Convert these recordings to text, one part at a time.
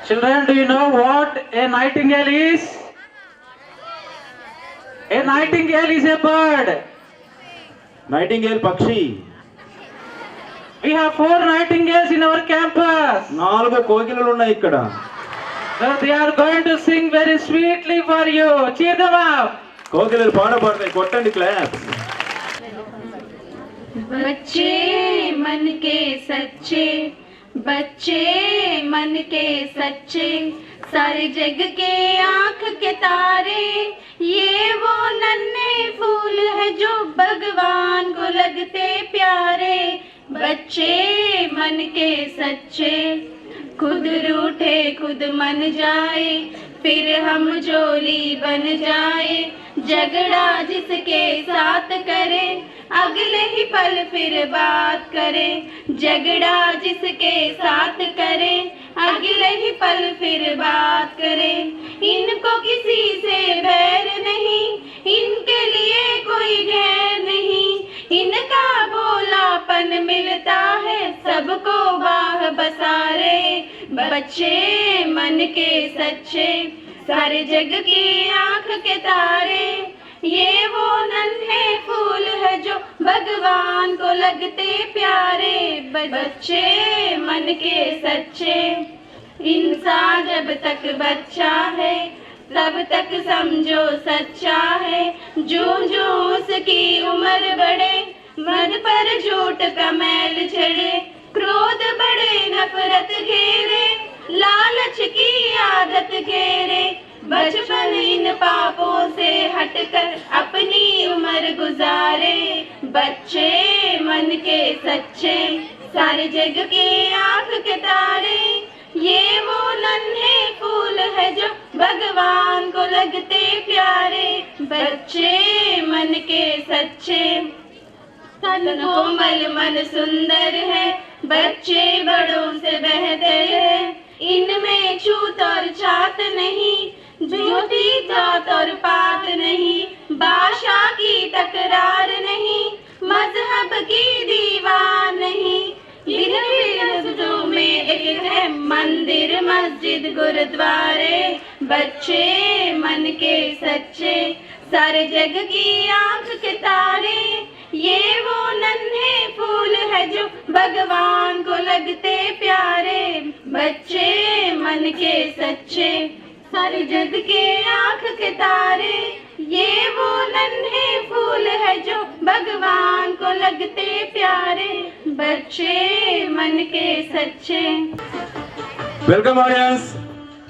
Children, do you know what a nightingale is? A nightingale is a bird. Nightingale పక్షి. We have 4 nightingales in our campus. 4 కోకిలలు ఉన్నాయి ఇక్కడ. So they are going to sing very sweetly for you. Cheer them up. కోకిలలు పాడతాయి, కొట్టండి clap. बच्चे मन के सच्चे, बच्चे मन के सच्चे, सारे जग के आंख के तारे, ये वो नन्हे फूल है जो भगवान को लगते प्यारे। बच्चे मन के सच्चे, खुद रूठे खुद मन जाए, फिर हम जोली बन जाए। झगड़ा जिसके साथ करे, अगले ही पल फिर बात करे। झगड़ा जिसके साथ करे, अगले ही पल फिर बात करे। इनको किसी से बैर नहीं, इनके लिए कोई गैर नहीं। इनका भोलापन मिलता है सबको बाह बसारे। बच्चे मन के सच्चे, सारे जग की आंख के तारे, ये वो नन्हे फूल है जो भगवान को लगते प्यारे। बच्चे मन के सच्चे, इंसान जब तक बच्चा है तब तक समझो सच्चा है। जो जो उसकी उम्र बढ़े, मन पर झूठ का मैल चढ़े। क्रोध बढ़े नफरत घेरे, लालच की आदत घेरे। बचपन इन पापों से हटकर अपनी उम्र गुजारे। बच्चे मन के सच्चे, सारे जग के आंख के तारे, ये वो नन्हे फूल है जो भगवान को लगते प्यारे। बच्चे मन के सच्चे, तन कोमल मन सुंदर है, बच्चे बड़ों से बेहतर है। इनमें छूत और छात नहीं, ज्योति जात और पात नहीं। भाषा की तकरार नहीं, मजहब की दीवार नहीं। भिन्न में एक है मंदिर मस्जिद गुरुद्वारे। बच्चे मन के सच्चे, सारे जग की आंख के तारे, ये वो नन्हे फूल है जो भगवान को लगते प्यारे। बच्चे मन के सच्चे, सारे जग के आंख के तारे, ये वो नन्हे फूल है जो भगवान को लगते प्यारे। बच्चे मन के सच्चे। Welcome audience.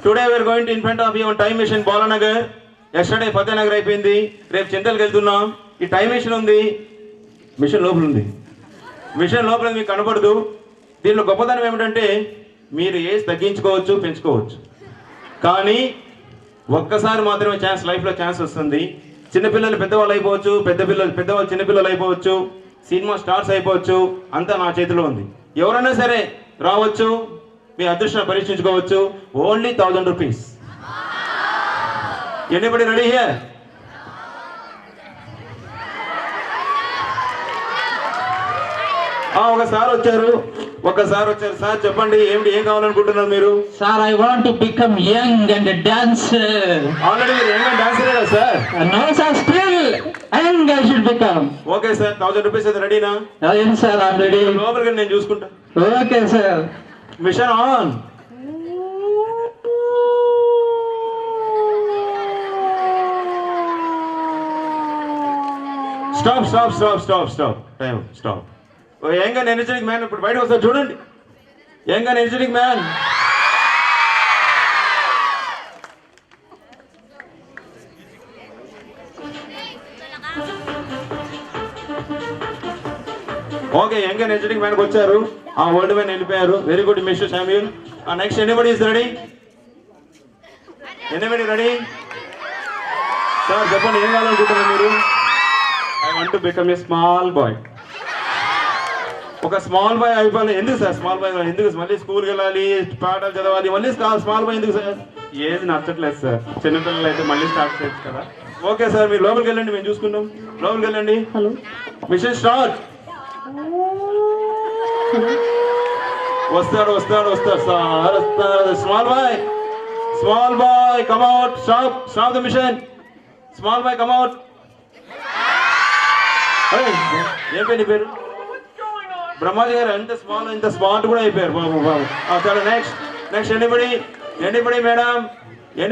Today we are going to in front of you on time machine Balanagar. yesterday Fatehnagar అయిపోయింది, రేపు చింతల్కి వెళ్తున్నాం. ఈ టైం మిషన్ ఉంది, మిషన్ లోపల ఉంది. మిషన్ లోపల మీకు కనపడదు. దీనిలో గొప్పతనం ఏమిటంటే మీరు ఏజ్ తగ్గించుకోవచ్చు, పెంచుకోవచ్చు. కానీ ఒక్కసారి మాత్రమే ఛాన్స్, లైఫ్లో ఛాన్స్ వస్తుంది. చిన్నపిల్లలు పెద్దవాళ్ళు అయిపోవచ్చు, పెద్దవాళ్ళు చిన్నపిల్లలు అయిపోవచ్చు, సినిమా స్టార్స్ అయిపోవచ్చు. అంతా నా చేతిలో ఉంది. ఎవరైనా సరే రావచ్చు, మీ అదృష్టాన్ని పరీక్షించుకోవచ్చు. Only 1000 rupees. Anybody ready here? ఒకసారి వచ్చారు సార్, చెప్పండి ఏం కావాలనుకుంటున్నారు మీరు? Sir, I want to become young and a dancer. Already మీరు యంగ్ అండ్ డాన్సరే కదా sir? No sir, still young I should become. Okay sir, 1000 rupees అయితే రెడీనా? Yes sir, I'm ready. లోపలికి నేను చూసుకుంటా. Okay sir. Mission on. Stop. Time stop. ఓ young and energetic man ఇప్పుడు బయటకు వస్తారు చూడండి. Young and energetic man. Okay, young and energetic మ్యాన్కి వచ్చారు. ఆ ఓల్డ్ మ్యాన్ వెళ్ళిపోయారు. Very good mister Samuel. Next anybody is ready? Anybody ready? Sir చెప్పండి, ఏం కావాలనుకుంటున్నారు మీరు? I want to become a small boy. ఒక స్మాల్ బాయ్ అయిపోవాలి. ఎందుకు సార్ స్మాల్ బాయ్? ఎందుకు మళ్ళీ స్కూల్కి వెళ్ళాలి, పాఠాలు చదవాలి, మళ్ళీ స్మాల్ బాయ్ ఎందుకు సార్? ఏజ్ నచ్చట్లేదు సార్. చిన్నపిల్లలు అయితే మళ్ళీ స్టార్ట్ చేయొచ్చు కదా. ఓకే సార్, మీరు లోపలికి వెళ్ళండి, మేము చూసుకుంటాం. లోపలికి వెళ్ళండి. Mission start. వస్తాడు సార్ వస్తాడు. Small boy come out. Stop the mission. Small boy come out. ఏం పేరు నీ పేరు? బ్రహ్మాజీ గారు. ఇంత స్మార్ట్ కూడా అయిపోయారు బాబు. చాలా నెక్స్ట్ ఎనీబడి మేడం. ఏం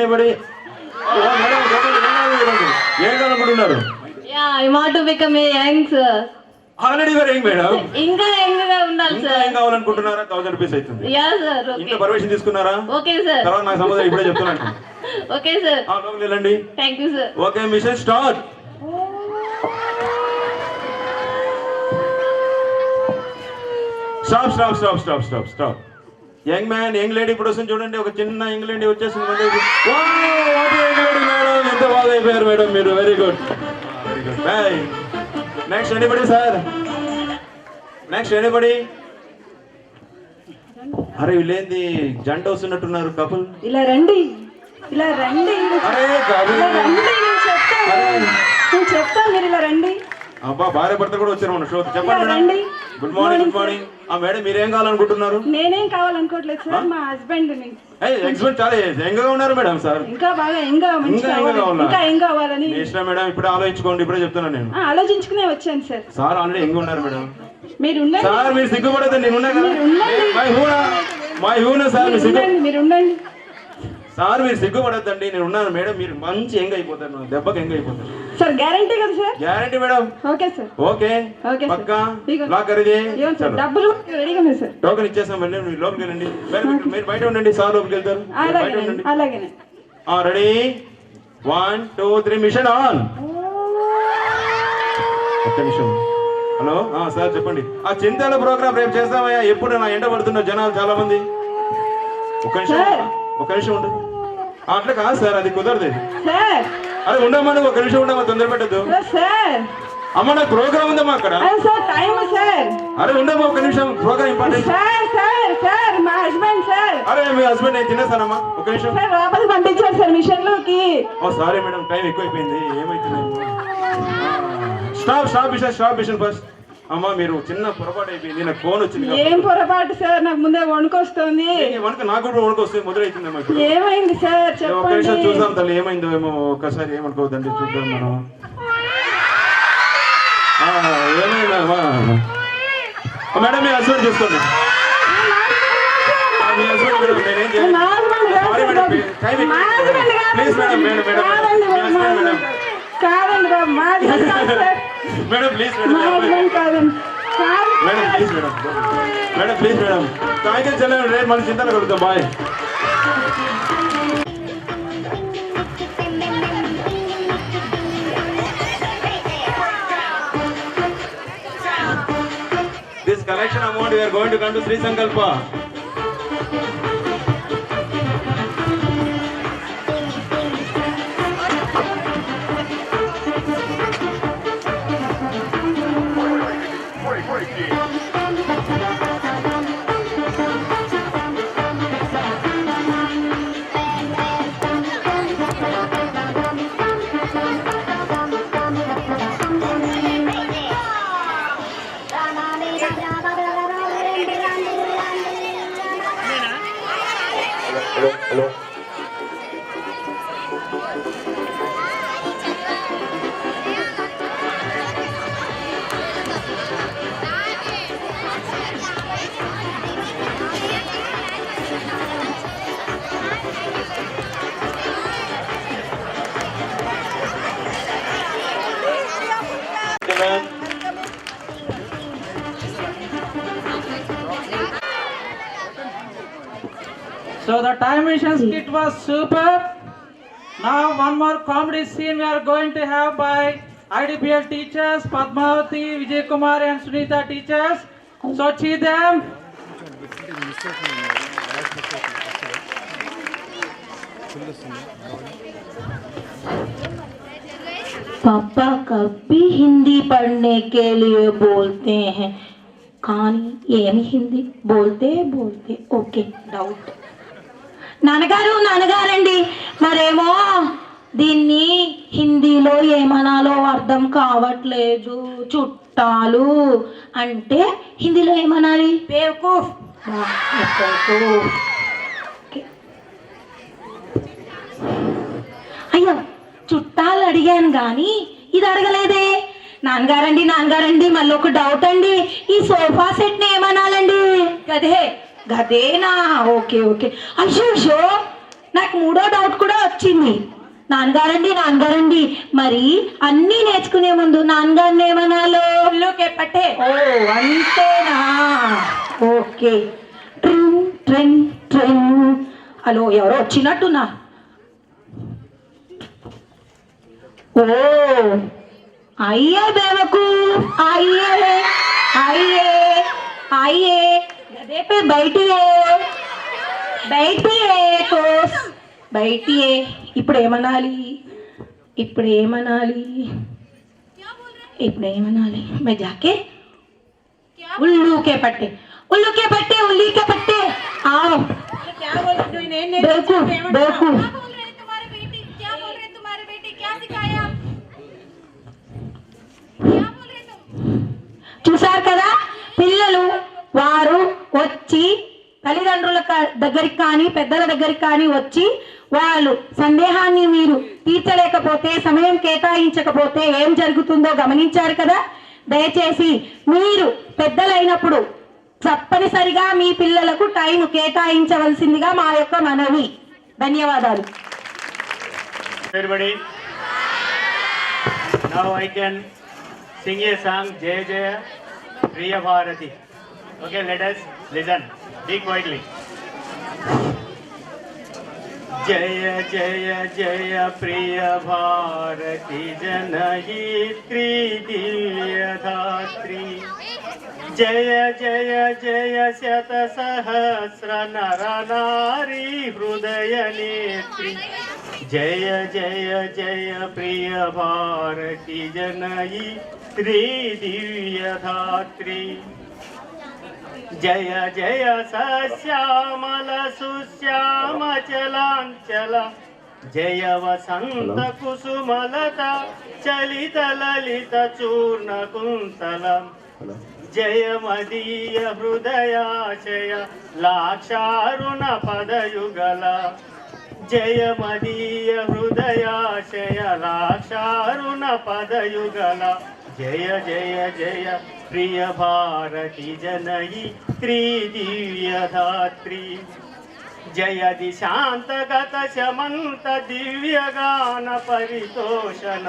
కావాలనుకుంటున్నారు? I want to become a young sir. Already young madam. ఇంకా యంగ్గా ఉండాలి ఇంకా సార్. ఏం కావాలనుకుంటున్నారా? 1000 రూపీస్ అవుతుంది. Yeah sir. ఇంట్లో పర్మిషన్ తీసుకున్నారా? Okay sir. తర్వాత నాకు సంబంధం ఇప్పుడే చెప్తున్నాను. Okay sir. లోపలికి వెళ్ళండి. Thank you sir. Okay mission start. Stop. Young man young lady ఇప్పుడు వస్తుంది చూడండి. ఒక చిన్న యంగ్ లేడీ వచ్చేసింది. మేడం ఎంత బాగా అయిపోయారు మేడం మీరు. Very good. Next anybody sir. అరే వీళ్ళేంది జంట వస్తున్నట్టున్నారు కపుల్. ఇలా రండి. అరే కపుల్. నేను చెప్తాను మీరు ఇలా రండి. అబ్బా భార్య భర్త కూడా వచ్చారు మన షో. చెప్పండి రండి. మేడం. Good morning. మేడం మీరేం కావాలనుకుంటున్నారు? నేనేం కావాలనుకోవట్లేదు సార్. మా హస్బెండ్ ఎక్స్పెక్ట్ చాలా యంగ్ గా ఉన్నారు మేడం. సార్ ఇంకా బాగా ఇంకా ఏం కావాలని ఇష్టం మేడం. ఇప్పుడే ఆలోచించుకోండి. ఇప్పుడే చెప్తున్నాను నేను. ఆలోచించుకునే వచ్చాను సార్. సార్ ఆల్రెడీ యంగ్ ఉన్నారు మేడం. మీరు ఉండండి. సార్ మీరు సిగ్గుపడద్దు. నేను ఉన్నా కదా. మై హూనా సార్ మీరు ఉండండి. సార్ మీరు సిగ్గుపడద్దండి. నేను ఉన్నాను మేడం. మీరు మంచి యంగ్ అయిపోతారు. దెబ్బకి యంగ్ అయిపోతారు సార్. గ్యారంటీ కదా sir? Guarantee madam. Okay sir. Okay okay పక్కా. లాక్ కరిదే. డబ్బులు రెడీగా ఉన్నాయి సార్. టోకెన్ ఇచ్చేసాం. వెళ్ళి మీరు లోపలికి వెళ్ళండి. మీరు బయట ఉండండి. సార్ లోపలికి వెళ్తారు. బయట ఉండండి. అలాగే రెడీ 1 2 3 మిషన్ ఆన్. ఒక్క నిమిషం. హలో సార్ చెప్పండి. ఆ చింతల ప్రోగ్రామ్ రేపు చేస్తామయ్యా. ఎప్పుడు నా ఎండ పడుతున్నారు జనాలు చాలా మంది. ఒక్క నిమిషం ఉండు. అట్లా కాదు సార్, అది కుదరదు. అరే ఉండమ్మా, నువ్వు ఒక నిమిషం ఉండమ్మా, తొందర పెట్టద్దు. అమ్మ నాకు ప్రోగ్రామ్ ఉందమ్మా అక్కడ. అరే ఉండమ్మా ఒక నిమిషం, ప్రోగ్రామ్ ఇంపార్టెంట్. మా హస్బెండ్ సార్. అరే మీ హస్బెండ్ నేను తినేస్తానమ్మా, ఒక నిమిషం. లోపలికి పంపించారు సార్ మిషన్ లోకి. ఓ సారీ మేడం, టైం ఎక్కువైపోయింది. ఏమైతుంది? Stop mission first. అమ్మా మీరు చిన్న పొరపాటు అయిపోయింది, నాకు ఫోన్ వచ్చింది. ఏం పొరపాటు సార్? నాకు ముందే వణుకొస్తుంది. నాకు కూడా వణుకొస్తుంది, మొదలైతుందమ్మా. ఏమైంది సార్ చెప్పండి. ఒక్క నిమిషం చూద్దాం తల్లి, ఏమైందో ఏమో. ఒక్కసారి ఏమనుకోవద్దండి, చూద్దాం మనం. ఏమైందమ్మా? మేడం మీ హస్బెండ్ చూసుకోండి. మీ హస్బెండ్ మేడం, నేనేం చేయాలి? Sorry madam, time please madam. Madam కాదండి బాబు, madam please madam. Madam please madam. సాయంత్రం చెల్లెం, రేపు మళ్ళీ చింతలు కలుగుతాం. Bye. This collection amount we are going to come to Sri Sankalpa. Hello. So the time machine skit was super. Now one more comedy scene we are going to have by IDPL teachers, Padmavati, Vijay Kumar and Sunita teachers. So see them. पापा कभी हिंदी पढ़ने के लिए बोलते हैं, కానీ ఏమి Hindi బోల్తే okay doubt. నాన్నగారండి, మరేమో దీన్ని హిందీలో ఏమనాలో అర్థం కావట్లేదు. చుట్టాలు అంటే హిందీలో ఏమనాలి? బేవకూఫ్. అయ్యో చుట్టాలు అడిగాను కానీ ఇది అడగలేదే. నాన్నగారండి నాన్నగారండి మళ్ళీ ఒక డౌట్ అండి, ఈ సోఫా సెట్ ని ఏమనాలండి? గదే గదేనా? Okay okay. అయ్యో నాకు మూడో డౌట్ కూడా వచ్చింది. నాన్నగారండి నాన్నగారండి మరి అన్నీ నేర్చుకునే ముందు నాన్నగారిని ఏమనాలో? పట్టే. ఓ అంతేనా? ఓకే. ట్రెన్ ట్రెన్ ట్రెన్. హలో ఎవరో వచ్చినట్టున్నా. ఓ అయ్యే బేవకు అయ్యే అయ్యే అయ్యే గదే పే బయటియే బయటియే కోస్ బయటియే. ఇప్పుడు ఏమనాలి? ఇప్పుడు ఏమనాలి? ఇప్పుడు ఏమనాలి? మే జాకే उल्लू के पट्टे उल्लू के पट्टे उल्ली के पट्टे आओ. क्या बोल रहे हैं बेवकूफ बेवकूफ. तुम्हारे बेटी? क्या बोल रहे हैं तुम्हारे बेटी? क्या सिखाया? क्या बोल रहे तुम? చూసారు కదా పిల్లలు వారు వచ్చి తల్లిదండ్రుల దగ్గరికి కానీ పెద్దల దగ్గరికి కానీ వచ్చి వాళ్ళు సందేహాన్ని మీరు తీర్చలేకపోతే సమయం కేటాయించకపోతే ఏం జరుగుతుందో గమనించారు కదా. దయచేసి మీరు పెద్దలైనప్పుడు తప్పనిసరిగా మీ పిల్లలకు టైం కేటాయించవలసిందిగా మా యొక్క మనవి. ధన్యవాదాలు. Everybody, now I can sing a song Jaya Jaya Priya Bharati. Okay, let us listen. Be quietly. जय जय जय प्रिय भारती जनहित्री दिव्यधात्री. जय जय जय शत सहस्र नर नारी हृदय नेत्री. जय जय जय प्रिय भारती जनहित्री दिव्यधात्री. जय जय सश्यामल सुश्याम चलांचल. जय वसंत कुसुमलता चलित ललित चूर्ण कुंतल. जय मदीय हृदयाशय लाक्षारुण पदयुगल. जय मदीय हृदयाशय लाक्षारुण पदयुगल. जय जय जय प्रिय भारती जनहित्री दिव्यधात्री. जय दिशांतगत शमंत दिव्यगान परितोषण.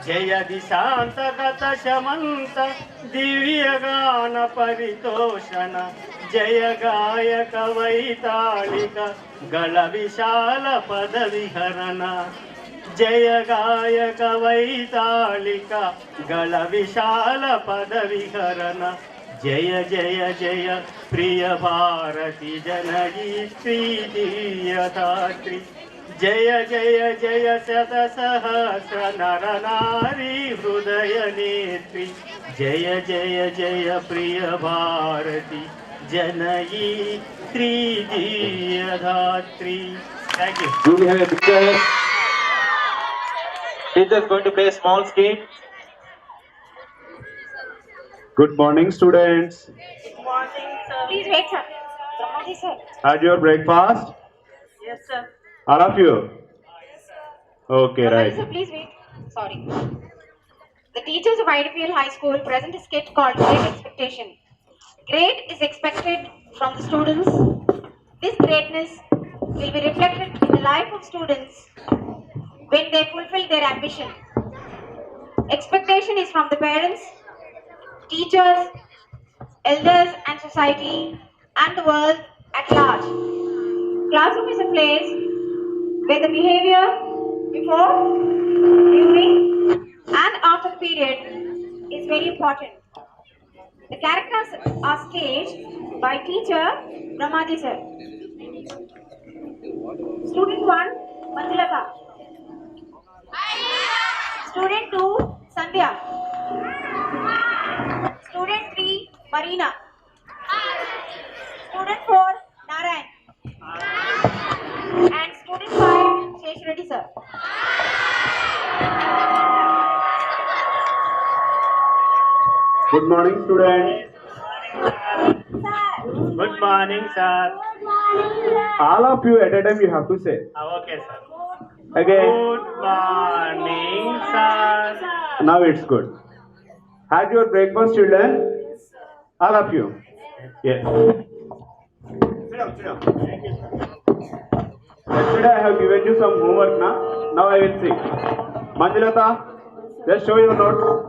जय दिशांतगत शमंत दिव्यगान परितोषण. जय गायक वैताళిక गल विशाल पद विहरण. जय गायक वैताళిక गल विशाल पद विहरण. जय जय जय प्रिय भारती जनहित्री दिव्यधात्री. जय जय जय शत सहस्र नर नारी हृदय नेत्री. जय जय जय प्रिय Bharti जनहित्री दिव्यधात्री. Thank you. Do we have a picture? Teacher is going to play a small skit. Good morning, students. Please wait, sir. Brahmaji, sir. Had your breakfast? Yes, sir. All of you? Okay, right. Sir, please wait. Sorry. The teachers of IDPL High School present a skit called Great Expectation. Great is expected from the students. This greatness will be reflected in the life of students when they fulfill their ambition. Expectation is from the parents, teachers, elders and society and the world at large. Classroom is a place where the behavior before, during and after the period is very important. The characters are staged by teacher Brahmaji sir. Student 1 Manjulata. Student 2 Sandhya. Student 3 Marina. Student 4 Narayan. And student 5 Shesh Reddy sir. Good morning, students. Good morning, sir. All of you at a time you have to say. Okay, sir. Again. Good morning, sir. Now it's good. Had your breakfast, children? All of you. Yes. Sit down, sit down. Yesterday I have given you some homework now. Now I will see. Manjulata, just show your notes.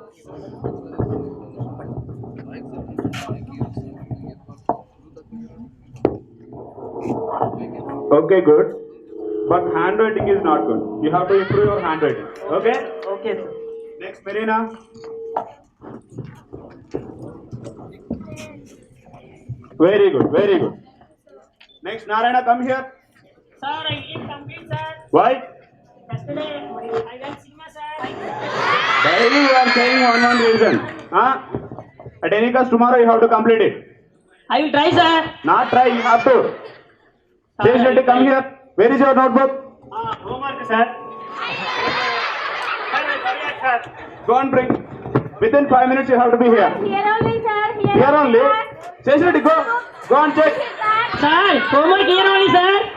Okay, good. But handwriting is not good. You have to improve your handwriting. Okay? Okay, sir. Next, Marina. Very good, very good. Next, Narayana, come here. Sir, I didn't complete, sir. Why? Yesterday, I went cinema, sir. Daily you are saying one reason. Huh? At any cost, tomorrow you have to complete it. I will try, sir. Not try, you have to. Shesh Reddy, come here. Where is your notebook? Homework, sir. Sir. Go and bring. Within 5 minutes you have to be here. Here only, sir. Here only. Shesh Reddy, go. Go and check. Sir, homework here only, sir.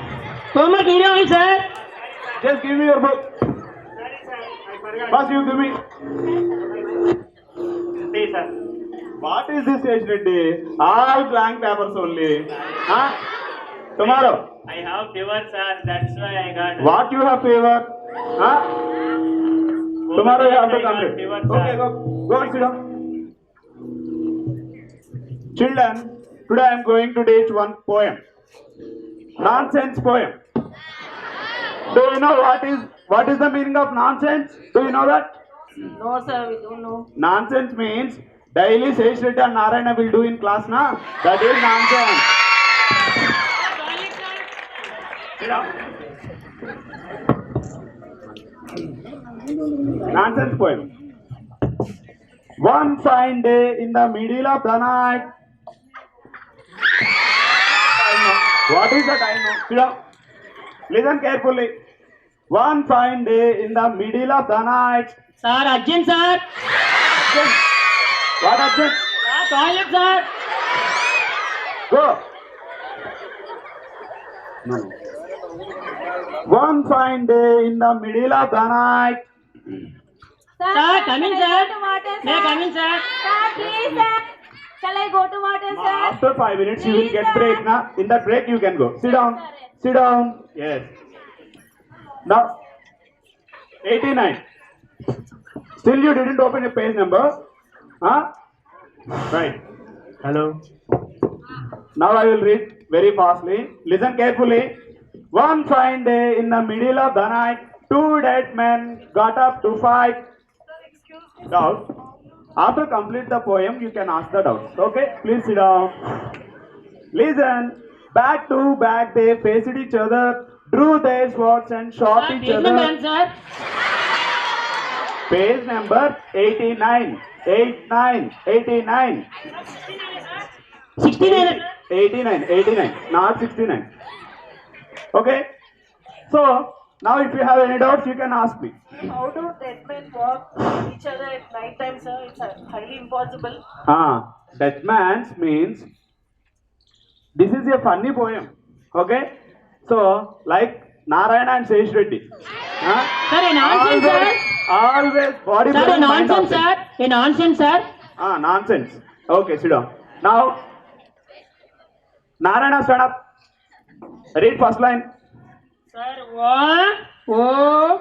Homework here only, sir. Just give me your book. First you give me. See, sir. What is this, Shesh Reddy? All blank papers only. Huh? Tomorrow. I have fever, sir. That's why I got. What you have fever? Huh? Tomorrow you have to I got complete. fever, Okay, sir. go. Go and sit down. Children, today I am going to teach one poem. Nonsense poem. Do you know what is the meaning of nonsense? Do you know that? No, sir, we don't know. Nonsense means daily Shesh Reddy and Narayana will do in class na. That is nonsense. Sit down. Nonsense poem. One fine day in the middle of the night. What is that I know? Sit down. Listen carefully. One fine day in the middle of the night. Sir, urgent, sir. What object? Sir, toilet, sir. Go. No. One fine day in the middle of the night. Sir, come in, sir. May I come in, sir? Sir, please, sir. Shall I go to water, sir? After 5 minutes you will get break now. In that break you can go. Sit down. Sit down. Yes. Now 89. Still you didn't open your page number. Huh? Right. Hello. Now I will read very fastly. Listen carefully. One fine day in the middle of the night, two dead men got up to fight. Doubt. After complete the poem, you can ask the doubts. Okay? Please sit down. Listen. Back to back they faced each other, drew their swords and shot Sir, each page number, other. sir. Page number 89. 89. 89. 69. 89, not 69. Okay? So, now if you have any doubts, you can ask me. How do dead men walk each other at night time, sir? It's highly impossible. Death man's means, this is a funny poem. Okay? So, like Narayana and Shesh Reddy. Sir, a nonsense, sir. Always body Sir, a brain, mind nonsense, absent. sir. A nonsense, sir. Nonsense. Okay, sit down. Now, Narayana, stand up. Read first line. Sir, O-N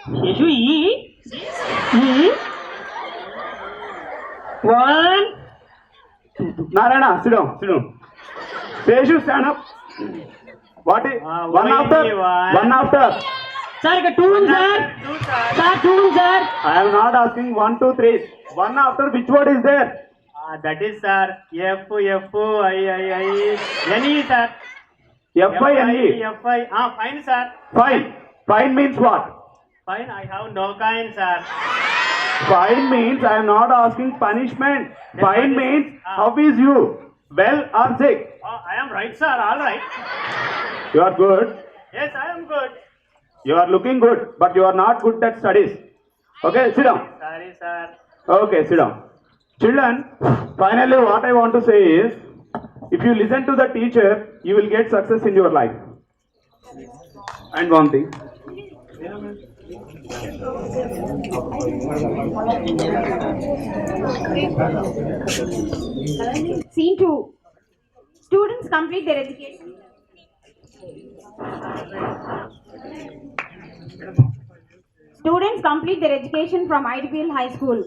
Yeshu-E One. Narayana, sit down, sit down. Seshu, stand up. What is one after? One after. Sir, tune, sir. Sir, tune, sir. I am not asking 1, 2, 3. One after, which word is there? That is, sir. F-I-N-E, sir. F-I-N-E. F-I. Fine, sir. Fine. Fine means what? Fine, I have no kind, sir. Fine means I am not asking punishment. Fine means how is you? Well or sick? I am right, sir. All right. You are good. Yes, I am good. You are looking good, but you are not good at studies. Okay, sit down. Sorry, sir. Okay, sit down. Children, finally what I want to say is, if you listen to the teacher, you will get success in your life. And one thing. Scene 2. Students complete their education. Students complete their education from IDPL High School.